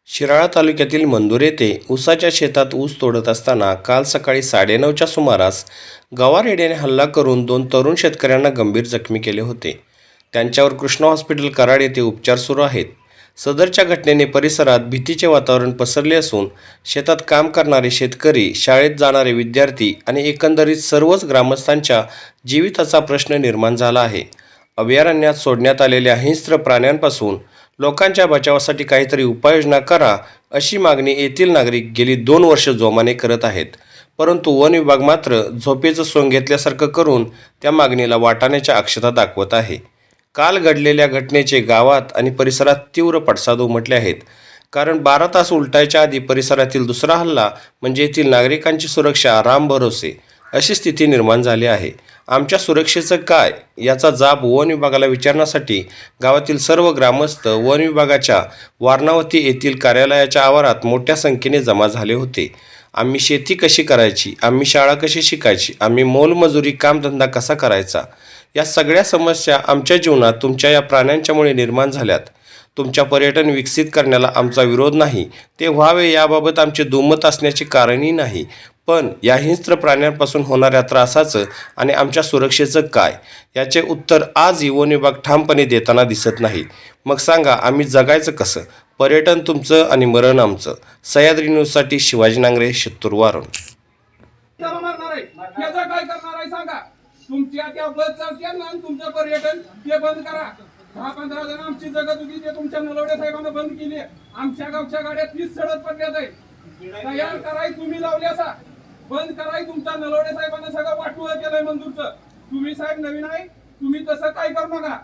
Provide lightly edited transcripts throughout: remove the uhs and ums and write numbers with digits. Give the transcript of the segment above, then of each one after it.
शिराळा तालुक्यातील मंदूर येथे ऊसाच्या शेतात ऊस तोडत असताना काल सकाळी 9:30च्या सुमारास गवारेड्याने हल्ला करून 2 तरुण शेतकऱ्यांना गंभीर जखमी केले होते. त्यांच्यावर कृष्णा हॉस्पिटल कराड येथे उपचार सुरू आहेत. सदरच्या घटनेने परिसरात भीतीचे वातावरण पसरले असून शेतात काम करणारे शेतकरी, शाळेत जाणारे विद्यार्थी आणि एकंदरीत सर्वच ग्रामस्थांच्या जीविताचा प्रश्न निर्माण झाला आहे. अभयारण्यात सोडण्यात आलेल्या हिंस्त्र प्राण्यांपासून लोकांच्या बचावासाठी काहीतरी उपाययोजना करा, अशी मागणी येथील नागरिक गेली 2 वर्ष जोमाने करत आहेत. परंतु वन विभाग मात्र झोपेचं सोंग घेतल्यासारखं करून त्या मागणीला वाटाण्याच्या अक्षता दाखवत आहे. काल घडलेल्या घटनेचे गावात आणि परिसरात तीव्र पडसाद उमटले आहेत. कारण 12 तास उलटायच्या आधी परिसरातील दुसरा हल्ला म्हणजे येथील नागरिकांची सुरक्षा रामभरोसे अशी स्थिती निर्माण झाली आहे. आमच्या सुरक्षेचं काय याचा जाब वन विभागाला विचारण्यासाठी गावातील सर्व ग्रामस्थ वन विभागाच्या वारणावती येथील कार्यालयाच्या आवारात मोठ्या संख्येने जमा झाले होते. आम्ही शेती कशी करायची, आम्ही शाळा कशी शिकायची, आम्ही मोलमजुरी कामधंदा कसा करायचा, या सगळ्या समस्या आमच्या जीवनात तुमच्या या प्राण्यांच्यामुळे निर्माण झाल्यात. तुमच्या पर्यटन विकसित करण्याला आमचा विरोध नाही, ते व्हावे याबाबत आमचे दुमत असण्याचे कारणही नाही. पण या हिंस्त्र प्राण्यांपासून होणाऱ्या त्रासाचं आणि आमच्या सुरक्षेचं काय याचे उत्तर आजही वन विभाग ठामपणे देताना दिसत नाही. मग सांगा आम्ही जगायचं कसं? पर्यटन तुमचं आणि मरण आमचं. सह्याद्री न्यूजसाठी शिवाजी नांगरे, शित्तूर वारण. तुमच्या त्या बस चालत्या ना, तुमचं पर्यटन ते बंद करा. 10-15 जण आमची जगत होती ते तुमच्या नलवडे साहेबांना बंद केली. आमच्या गावच्या गाड्या 30 सडत पडल्यात आहे. तयार कराय तुम्ही लावल्यासा, बंद कराय तुमच्या नलवडे साहेबांना सगळं वाटवं केलंय मंजूरचं. तुम्ही साहेब नवीन आहे, तुम्ही तसं काय करू नका.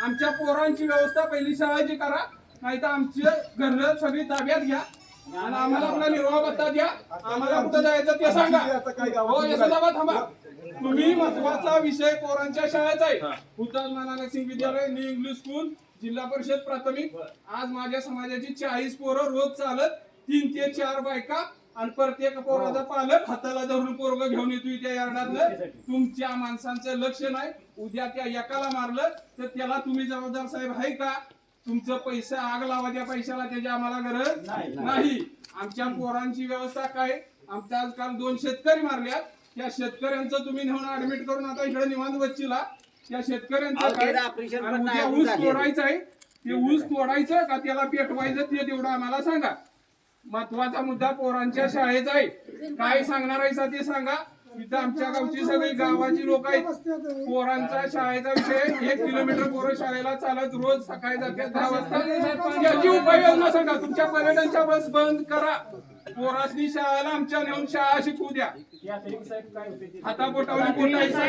आमच्या पोरांची व्यवस्था पहिली शाळेची करा, नाही तर आमची घरं सगळी ताब्यात घ्या आणि आम्हाला आपला निर्वाह भत्ता द्या. आम्हाला कुठं जायचं ते सांगा. हो यशोदाबाद थांबा. तुम्ही महत्वाचा विषय पोरांच्या शाळेचा आहे. हुतात्मा मानानक सिंग विद्यालय, न्यू इंग्लिश स्कूल, जिल्हा परिषद प्राथमिक. आज माझ्या समाजाची 40 पोरं रोज चालत, 3 ते 4 बायका आणि प्रत्येक पोराचा पालक हाताला धरून पोरग घेऊन येतो त्या यार्डातलं. तुमच्या माणसांचं लक्ष नाही. उद्या त्या एकाला मारलं तर त्याला तुम्ही जबाबदार साहेब आहे का? तुमचं पैसे आग लावा त्या पैशाला, त्याची आम्हाला गरज नाही. आमच्या पोरांची व्यवस्था काय? आमच्या आजकाल 2 शेतकरी मारल्यात. त्या शेतकऱ्यांचं तुम्ही नेऊन ऍडमिट करून आता इकडे निवांत बच्चीला. त्या शेतकऱ्यांचं काय? उद्या ऊस तोडायचं आहे, ते ऊस तोडायचं का त्याला पेटवायचं ते तेवढं आम्हाला सांगा. महत्वाचा मुद्दा पोरांच्या शाळेचा आहे. काय सांगणार आहे ते सांगा. इथं आमच्या गावची सगळी गावाची लोक आहेत. पोरांचा शाळेचा विषय 1 किलोमीटर पोरं शाळेला चालत रोज सकाळी जातात 10 वाजता. याची उपाययोजना सांगा. तुमच्या पर्यटनच्या बस बंद करा. पोरासनी शाळेला आमच्या नेऊन शाळा शिकवू द्या. आता बोटावली बोलायचं